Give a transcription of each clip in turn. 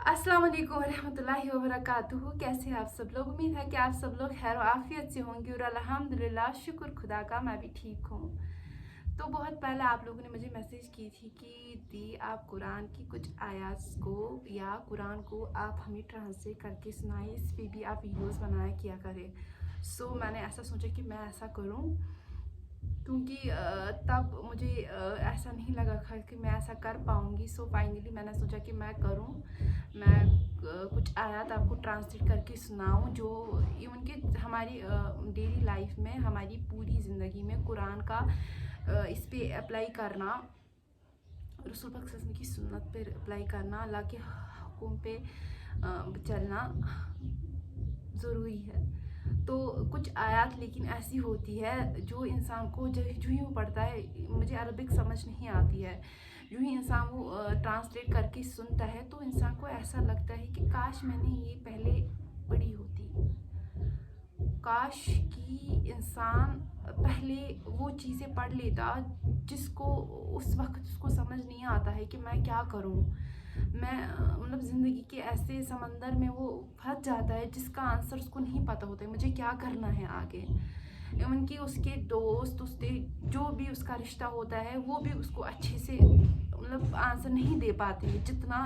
अस्सलाम वालेकुम रहमतुल्लाहि व बरकातुहू। कैसे हैं आप सब लोग? उम्मीद है कि आप सब लोग खैर आफियत से होंगे और अल्हम्दुलिल्लाह शुक्र खुदा का मैं भी ठीक हूँ। तो बहुत पहले आप लोगों ने मुझे मैसेज की थी कि दी आप कुरान की कुछ आयात को या कुरान को आप हमें ट्रांसलेट करके सुनाएं, इस पे भी आप वीडियोस बनाया किया करें। सो मैंने ऐसा सोचा कि मैं ऐसा करूँ, क्योंकि तब मुझे ऐसा नहीं लगा था कि मैं ऐसा कर पाऊँगी। सो फाइनली मैंने सोचा कि मैं करूँ, मैं कुछ आयत आपको ट्रांसलेट करके सुनाऊँ जो इवन कि हमारी डेली लाइफ में, हमारी पूरी ज़िंदगी में कुरान का इस पे अप्लाई करना, रसूल पाक सल्लल्लाहु अलैहि वसल्लम की सुन्नत पे अप्लाई करना, अल्लाह के हुक्म पे चलना ज़रूरी है। तो कुछ आयत लेकिन ऐसी होती है जो इंसान को जो ही वो पढ़ता है, मुझे अरबिक समझ नहीं आती है, जो ही इंसान वो ट्रांसलेट करके सुनता है तो इंसान को ऐसा लगता है कि काश मैंने ये पहले पढ़ी होती, काश कि इंसान पहले वो चीज़ें पढ़ लेता जिसको उस वक्त उसको समझ नहीं आता है कि मैं क्या करूं। मैं मतलब ज़िंदगी के ऐसे समंदर में वो फंस जाता है जिसका आंसर उसको नहीं पता होता है मुझे क्या करना है आगे। इवन कि उसके दोस्त, उसके जो भी उसका रिश्ता होता है वो भी उसको अच्छे से मतलब आंसर नहीं दे पाते हैं जितना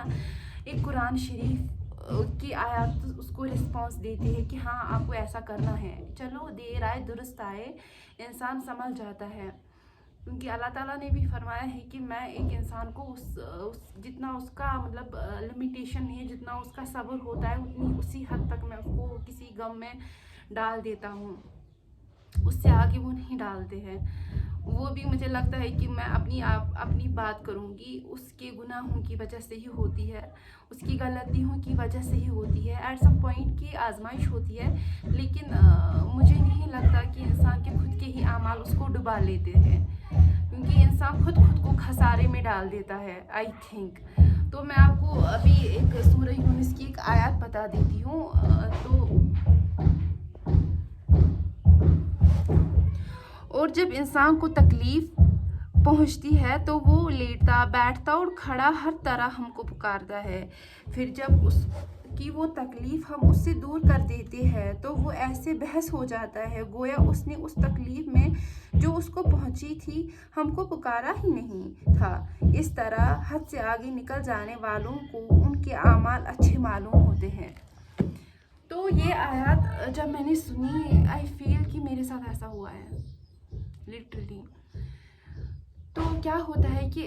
एक कुरान शरीफ की आयत उसको रिस्पॉन्स देती है कि हाँ आपको ऐसा करना है। चलो देर आए दुरुस्त आए, इंसान समझ जाता है, क्योंकि अल्लाह ताला ने भी फरमाया है कि मैं एक इंसान को उस जितना उसका मतलब लिमिटेशन है, जितना उसका सब्र होता है उतनी उसी हद तक मैं उसको किसी गम में डाल देता हूँ, उससे आगे वो नहीं डालते हैं। वो भी मुझे लगता है कि मैं अपनी बात करूँगी, उसके गुनाहों की वजह से ही होती है, उसकी गलतियों की वजह से ही होती है, एट सम पॉइंट की आजमाइश होती है। लेकिन मुझे नहीं लगता कि इंसान के खुद के ही आमाल उसको डुबा लेते हैं, क्योंकि इंसान खुद को खसारे में डाल देता है आई थिंक। तो मैं आपको अभी एक सूरह यूनुस की एक आयत बता देती हूँ। और जब इंसान को तकलीफ पहुंचती है तो वो लेटता बैठता और खड़ा हर तरह हमको पुकारता है। फिर जब उसकी वो तकलीफ हम उससे दूर कर देते हैं तो वो ऐसे बहस हो जाता है गोया उसने उस तकलीफ में जो उसको पहुंची थी हमको पुकारा ही नहीं था। इस तरह हद से आगे निकल जाने वालों को उनके आमाल अच्छे मालूम होते हैं। तो ये आयत जब मैंने सुनी, आई फील कि मेरे साथ ऐसा हुआ है लिटरली। तो क्या होता है कि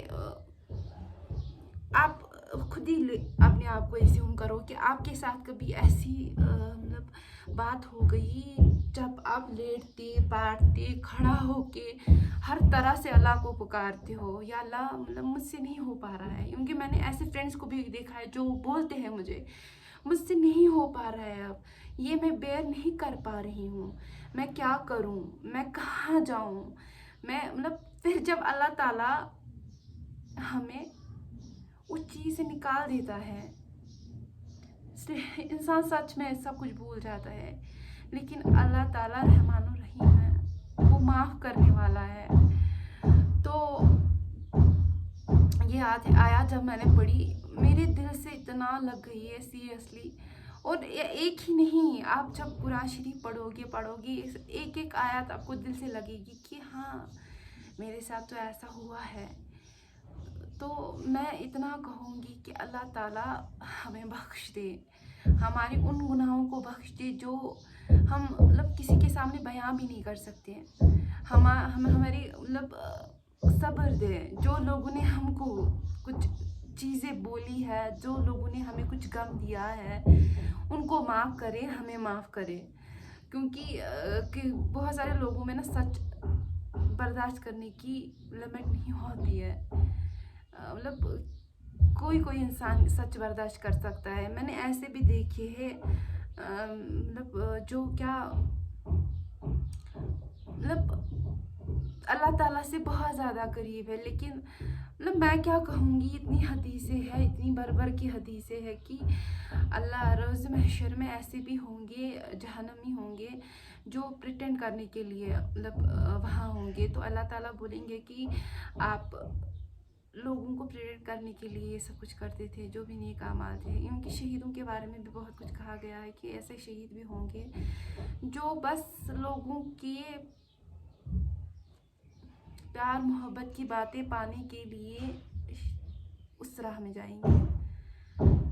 आप खुद ही अपने आप को एज्यूम करो कि आपके साथ कभी ऐसी मतलब बात हो गई जब आप लेटते बैठते खड़ा होके हर तरह से अल्लाह को पुकारते हो, या अल्लाह मतलब मुझसे नहीं हो पा रहा है। क्योंकि मैंने ऐसे फ्रेंड्स को भी देखा है जो बोलते हैं मुझसे नहीं हो पा रहा है, अब ये मैं बेयर नहीं कर पा रही हूँ, मैं क्या करूँ, मैं कहाँ जाऊँ, मैं मतलब फिर जब अल्लाह ताला हमें उस चीज़ से निकाल देता है, इंसान सच में सब कुछ भूल जाता है। लेकिन अल्लाह ताला रहमानुर रहीम है, वो माफ़ करने वाला है। तो ये आया जब मैंने पढ़ी मेरे दिल से इतना लग गई है सीरियसली। और एक ही नहीं, आप जब कुरान शरीफ पढ़ोगे एक एक आयत आपको दिल से लगेगी कि हाँ मेरे साथ तो ऐसा हुआ है। तो मैं इतना कहूँगी कि अल्लाह ताला हमें बख्श दे, हमारे उन गुनाहों को बख्श दे जो हम मतलब किसी के सामने बयां भी नहीं कर सकते। हमारी मतलब सब्र दे, जो लोगों ने हमको कुछ चीज़ें बोली है, जो लोगों ने हमें कुछ गम दिया है, उनको माफ़ करे, हमें माफ़ करे। क्योंकि कि बहुत सारे लोगों में ना सच बर्दाश्त करने की लिमिट नहीं होती है। मतलब कोई इंसान सच बर्दाश्त कर सकता है, मैंने ऐसे भी देखे हैं मतलब जो क्या मतलब अल्लाह ताला से बहुत ज़्यादा करीब है, लेकिन मतलब मैं क्या कहूँगी, इतनी हदीसें है, इतनी बरबर की हदीसें है कि अल्लाह रोज़ महशर में ऐसे भी होंगे, जहन्नमी होंगे जो प्रिटेंड करने के लिए मतलब वहाँ होंगे। तो अल्लाह ताला बोलेंगे कि आप लोगों को प्रेरित करने के लिए ये सब कुछ करते थे, जो भी नेक अमाल थे। इनके शहीदों के बारे में भी बहुत कुछ कहा गया है कि ऐसे शहीद भी होंगे जो बस लोगों के प्यार मोहब्बत की बातें पाने के लिए उस राह में जाएंगे।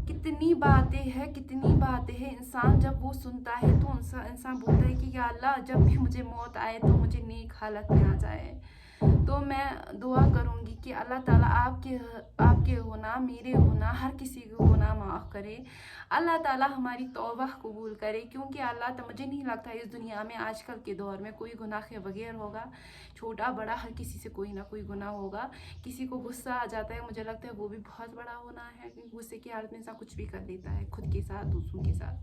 कितनी बातें हैं, इंसान जब वो सुनता है तो इंसान बोलता है कि या अल्लाह, जब भी मुझे मौत आए तो मुझे नेक हालत में आ जाए। तो मैं दुआ करूँगी कि अल्लाह ताला आपके गुनाह, मेरे गुनाह, हर किसी के गुनाह माफ़ करे। अल्लाह ताला हमारी तौबा कबूल करे, क्योंकि अल्लाह तो मुझे नहीं लगता इस दुनिया में आजकल के दौर में कोई गुनाह के बगैर होगा। छोटा बड़ा हर किसी से कोई ना कोई गुनाह होगा। किसी को गुस्सा आ जाता है, मुझे लगता है वो भी बहुत बड़ा गुनाह है, क्योंकि गुस्से की हालत में इंसान कुछ भी कर लेता है, खुद के साथ, दूसरों के साथ।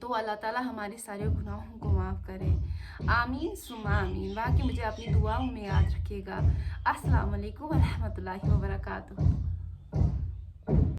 तो अल्लाह ताला हमारे सारे गुनाहों को माफ़ करे। आमीन सुम्मा आमीन। बाकी मुझे अपनी दुआओं में याद रखिएगा। अस्सलाम वालेकुम व रहमतुल्लाहि व बरकातुहू।